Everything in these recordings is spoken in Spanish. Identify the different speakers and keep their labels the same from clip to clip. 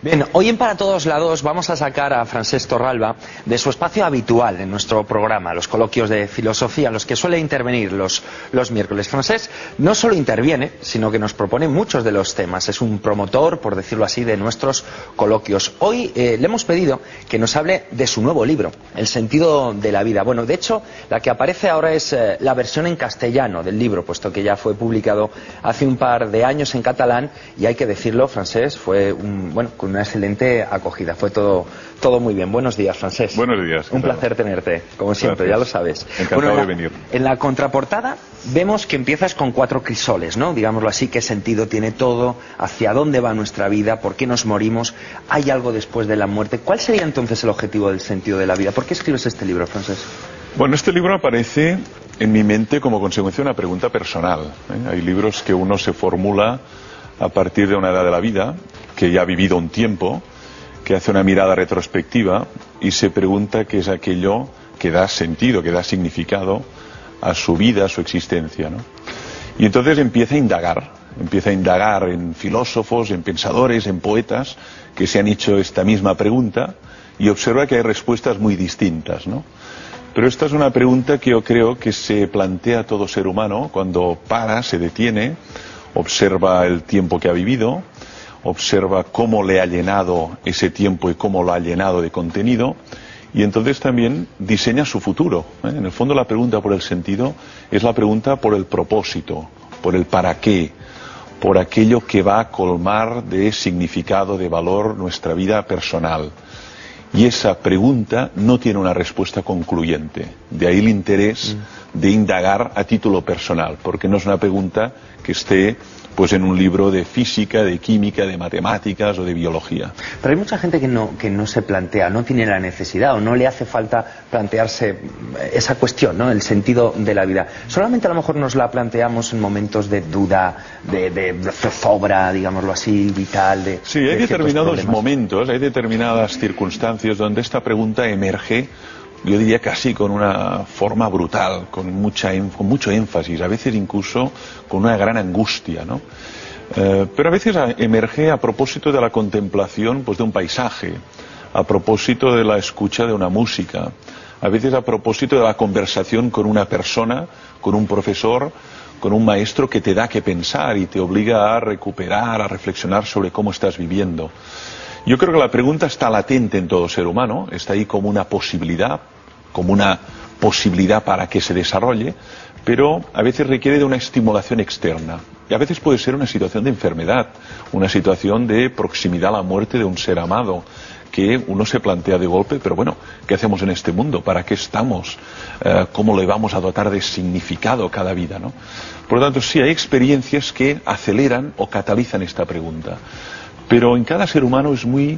Speaker 1: Bien, hoy en Para Todos Lados vamos a sacar a Francesc Torralba de su espacio habitual en nuestro programa, los coloquios de filosofía, en los que suele intervenir los miércoles. Francesc no solo interviene, sino que nos propone muchos de los temas. Es un promotor, por decirlo así, de nuestros coloquios. Hoy le hemos pedido que nos hable de su nuevo libro, El sentido de la vida. Bueno, de hecho, la que aparece ahora es la versión en castellano del libro, puesto que ya fue publicado hace un par de años en catalán, y hay que decirlo, Francesc, fue con una excelente acogida. Fue todo muy bien. Buenos días, Francesc.
Speaker 2: Buenos días.
Speaker 1: Un placer tenerte, como siempre, ya lo sabes.
Speaker 2: Encantado de venir.
Speaker 1: En la contraportada vemos que empiezas con 4 crisoles, ¿no? Digámoslo así, qué sentido tiene todo, hacia dónde va nuestra vida, por qué nos morimos, hay algo después de la muerte. ¿Cuál sería entonces el objetivo del sentido de la vida? ¿Por qué escribes este libro, Francesc?
Speaker 2: Bueno, este libro aparece en mi mente como consecuencia de una pregunta personal. Hay libros que uno se formula a partir de una edad de la vida, que ya ha vivido un tiempo, que hace una mirada retrospectiva y se pregunta qué es aquello que da sentido, que da significado a su vida, a su existencia, ¿no? Y entonces empieza a indagar en filósofos, en pensadores, en poetas que se han hecho esta misma pregunta y observa que hay respuestas muy distintas, ¿no? Pero esta es una pregunta que yo creo que se plantea a todo ser humano cuando para, se detiene, observa el tiempo que ha vivido, observa cómo le ha llenado ese tiempo y cómo lo ha llenado de contenido, y entonces también diseña su futuro. En el fondo la pregunta por el sentido es la pregunta por el propósito, por el para qué, por aquello que va a colmar de significado, de valor nuestra vida personal. Y esa pregunta no tiene una respuesta concluyente. De ahí el interés de indagar a título personal, porque no es una pregunta que esté pues en un libro de física, de química, de matemáticas o de biología.
Speaker 1: Pero hay mucha gente que no se plantea, no tiene la necesidad o no le hace falta plantearse esa cuestión, ¿no? El sentido de la vida. Solamente a lo mejor nos la planteamos en momentos de duda, de zozobra, digámoslo así, vital.
Speaker 2: Sí, hay determinados momentos, hay determinadas circunstancias donde esta pregunta emerge, yo diría casi con una forma brutal, con mucho énfasis, a veces incluso con una gran angustia, ¿no? Pero a veces emerge a propósito de la contemplación pues, de un paisaje, a propósito de la escucha de una música, a veces a propósito de la conversación con una persona, con un profesor, con un maestro que te da que pensar y te obliga a recuperar, a reflexionar sobre cómo estás viviendo. Yo creo que la pregunta está latente en todo ser humano, está ahí como una posibilidad para que se desarrolle, pero a veces requiere de una estimulación externa. Y a veces puede ser una situación de enfermedad, una situación de proximidad a la muerte de un ser amado, que uno se plantea de golpe, pero bueno, ¿qué hacemos en este mundo? ¿Para qué estamos? ¿Cómo le vamos a dotar de significado cada vida, ¿no? Por lo tanto, sí, hay experiencias que aceleran o catalizan esta pregunta. Pero en cada ser humano es muy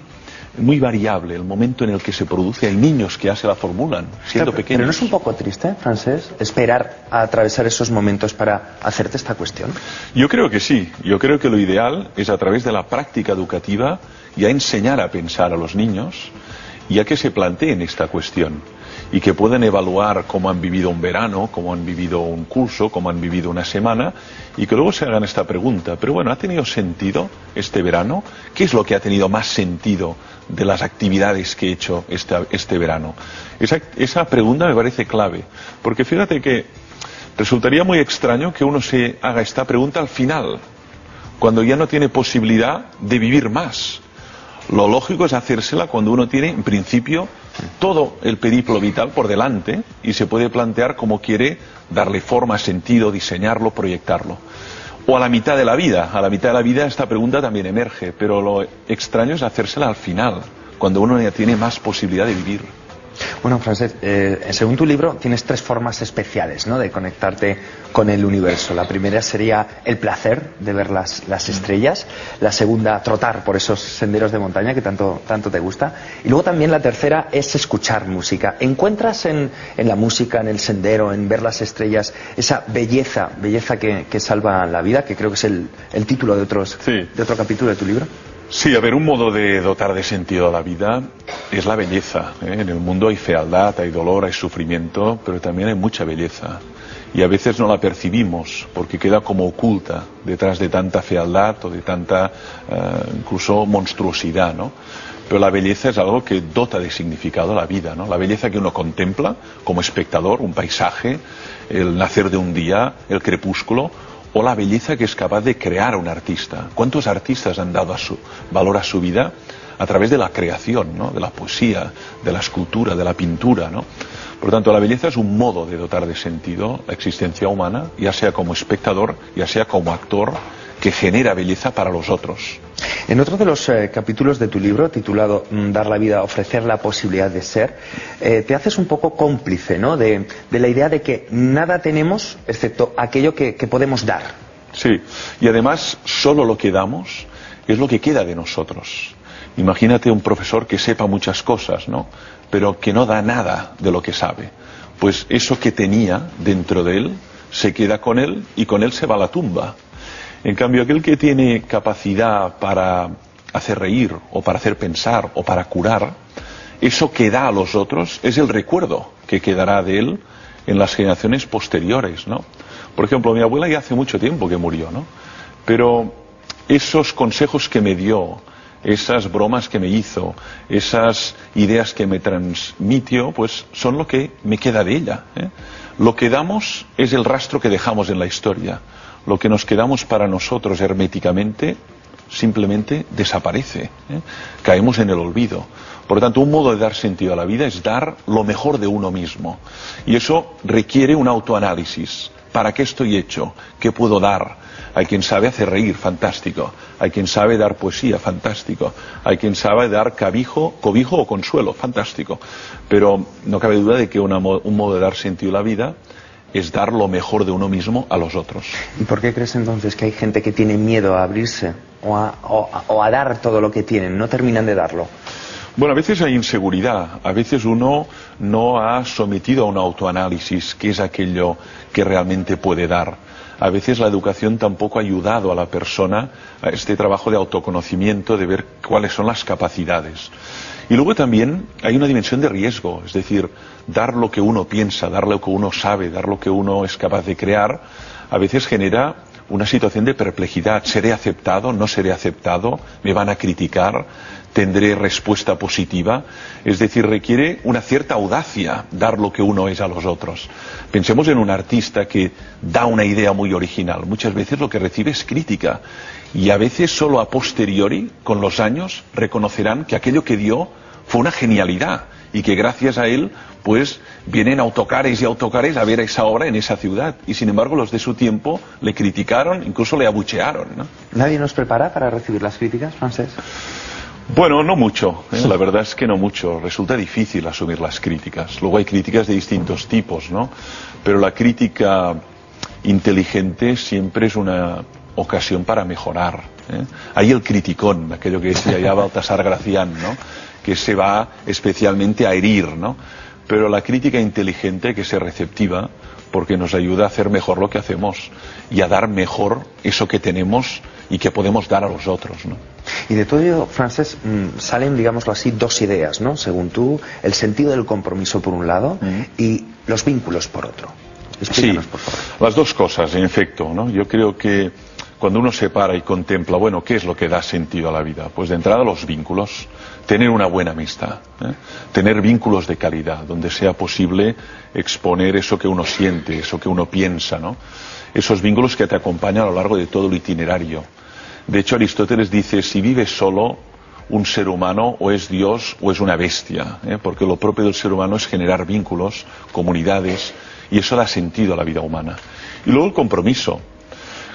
Speaker 2: variable el momento en el que se produce. Hay niños que ya se la formulan siendo pequeños.
Speaker 1: ¿Pero no es un poco triste, Francesc, esperar a atravesar esos momentos para hacerte esta cuestión?
Speaker 2: Yo creo que sí. Yo creo que lo ideal es a través de la práctica educativa ya enseñar a pensar a los niños y a que se planteen esta cuestión y que puedan evaluar cómo han vivido un verano, cómo han vivido un curso, cómo han vivido una semana, y que luego se hagan esta pregunta. Pero bueno, ¿ha tenido sentido este verano? ¿Qué es lo que ha tenido más sentido de las actividades que he hecho este verano? Esa pregunta me parece clave, porque fíjate que resultaría muy extraño que uno se haga esta pregunta al final, cuando ya no tiene posibilidad de vivir más. Lo lógico es hacérsela cuando uno tiene, en principio, todo el periplo vital por delante y se puede plantear cómo quiere darle forma, sentido, diseñarlo, proyectarlo. O a la mitad de la vida. A la mitad de la vida esta pregunta también emerge, pero lo extraño es hacérsela al final, cuando uno ya tiene más posibilidad de vivir.
Speaker 1: Bueno, Francesc, según tu libro tienes 3 formas especiales, ¿no?, de conectarte con el universo. La primera sería el placer de ver las estrellas, la segunda, trotar por esos senderos de montaña que tanto te gusta, y luego también la tercera es escuchar música. ¿Encuentras en la música, en el sendero, en ver las estrellas, esa belleza que salva la vida, que creo que es el título de otro capítulo de tu libro?
Speaker 2: Sí, a ver, un modo de dotar de sentido a la vida es la belleza, ¿eh? En el mundo hay fealdad, hay dolor, hay sufrimiento, pero también hay mucha belleza. y a veces no la percibimos porque queda como oculta detrás de tanta fealdad o de tanta incluso monstruosidad, ¿no? Pero la belleza es algo que dota de significado la vida, ¿no? La belleza que uno contempla como espectador, un paisaje, el nacer de un día, el crepúsculo, o la belleza que es capaz de crear un artista. ¿Cuántos artistas han dado valor a su vida a través de la creación, ¿no? De la poesía, de la escultura, de la pintura, ¿no? Por lo tanto, la belleza es un modo de dotar de sentido la existencia humana, ya sea como espectador, ya sea como actor, que genera belleza para los otros.
Speaker 1: En otro de los capítulos de tu libro, titulado Dar la vida, ofrecer la posibilidad de ser, te haces un poco cómplice, ¿no? de la idea de que nada tenemos excepto aquello que podemos dar.
Speaker 2: Sí, y además solo lo que damos es lo que queda de nosotros. Imagínate un profesor que sepa muchas cosas, ¿no? Pero que no da nada de lo que sabe. Pues eso que tenía dentro de él se queda con él y con él se va a la tumba. En cambio, aquel que tiene capacidad para hacer reír o para hacer pensar o para curar, eso que da a los otros es el recuerdo que quedará de él en las generaciones posteriores, ¿no? Por ejemplo, mi abuela ya hace mucho tiempo que murió, ¿no? Pero esos consejos que me dio, esas bromas que me hizo, esas ideas que me transmitió, pues son lo que me queda de ella, ¿eh? Lo que damos es el rastro que dejamos en la historia. Lo que nos quedamos para nosotros herméticamente simplemente desaparece, ¿eh? Caemos en el olvido. Por lo tanto, un modo de dar sentido a la vida es dar lo mejor de uno mismo. Y eso requiere un autoanálisis. ¿Para qué estoy hecho? ¿Qué puedo dar? Hay quien sabe hacer reír, fantástico. Hay quien sabe dar poesía, fantástico. Hay quien sabe dar cobijo o consuelo, fantástico. Pero no cabe duda de que un modo de dar sentido a la vida es dar lo mejor de uno mismo a los otros.
Speaker 1: ¿Y por qué crees entonces que hay gente que tiene miedo a abrirse o a dar todo lo que tienen? No terminan de darlo.
Speaker 2: Bueno, a veces hay inseguridad, a veces uno no ha sometido a un autoanálisis, qué es aquello que realmente puede dar. A veces la educación tampoco ha ayudado a la persona a este trabajo de autoconocimiento, de ver cuáles son las capacidades. Y luego también hay una dimensión de riesgo, es decir, dar lo que uno piensa, dar lo que uno sabe, dar lo que uno es capaz de crear, a veces genera una situación de perplejidad. ¿Seré aceptado? ¿No seré aceptado? ¿Me van a criticar? ¿Tendré respuesta positiva? Es decir, requiere una cierta audacia dar lo que uno es a los otros. Pensemos en un artista que da una idea muy original. Muchas veces lo que recibe es crítica. Y a veces solo a posteriori, con los años, reconocerán que aquello que dio fue una genialidad. Y que gracias a él, pues, vienen autocares y autocares a ver esa obra en esa ciudad. Y sin embargo, los de su tiempo le criticaron, incluso le abuchearon, ¿no?
Speaker 1: ¿Nadie nos prepara para recibir las críticas, Francesc?
Speaker 2: Bueno, no mucho, ¿eh? La verdad es que no mucho. Resulta difícil asumir las críticas. Luego hay críticas de distintos tipos, ¿no? Pero la crítica inteligente siempre es una ocasión para mejorar, ¿eh? Hay el criticón, aquello que decía ya Baltasar Gracián, ¿no? Que se va especialmente a herir, ¿no? Pero la crítica inteligente hay que ser receptiva porque nos ayuda a hacer mejor lo que hacemos y a dar mejor eso que tenemos y que podemos dar a los otros, ¿no?
Speaker 1: Y de todo ello, Francesc, salen, digámoslo así, dos ideas, ¿no? Según tú, el sentido del compromiso por un lado y los vínculos por otro. Explícanos,
Speaker 2: sí,
Speaker 1: por favor.
Speaker 2: Las dos cosas, en efecto, ¿no? Yo creo que cuando uno se para y contempla, bueno, ¿qué es lo que da sentido a la vida? Pues de entrada los vínculos, tener una buena amistad, ¿eh? Tener vínculos de calidad, donde sea posible exponer eso que uno siente, eso que uno piensa, ¿no? Esos vínculos que te acompañan a lo largo de todo el itinerario. De hecho, Aristóteles dice, si vive solo, un ser humano o es Dios o es una bestia, ¿eh? Porque lo propio del ser humano es generar vínculos, comunidades, y eso da sentido a la vida humana. Y luego el compromiso.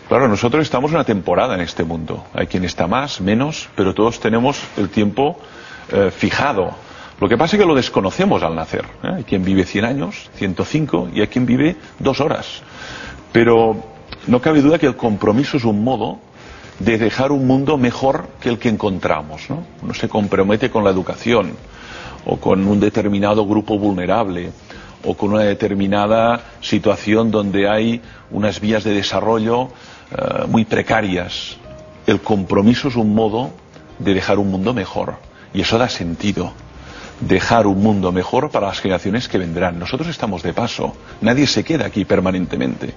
Speaker 2: Claro, nosotros estamos una temporada en este mundo. Hay quien está más, menos, pero todos tenemos el tiempo fijado. Lo que pasa es que lo desconocemos al nacer, ¿eh? Hay quien vive 100 años, 105, y hay quien vive 2 horas. Pero no cabe duda que el compromiso es un modo de dejar un mundo mejor que el que encontramos, ¿no? Uno se compromete con la educación, o con un determinado grupo vulnerable, o con una determinada situación donde hay unas vías de desarrollo muy precarias. El compromiso es un modo de dejar un mundo mejor, y eso da sentido. dejar un mundo mejor para las generaciones que vendrán. Nosotros estamos de paso, nadie se queda aquí permanentemente.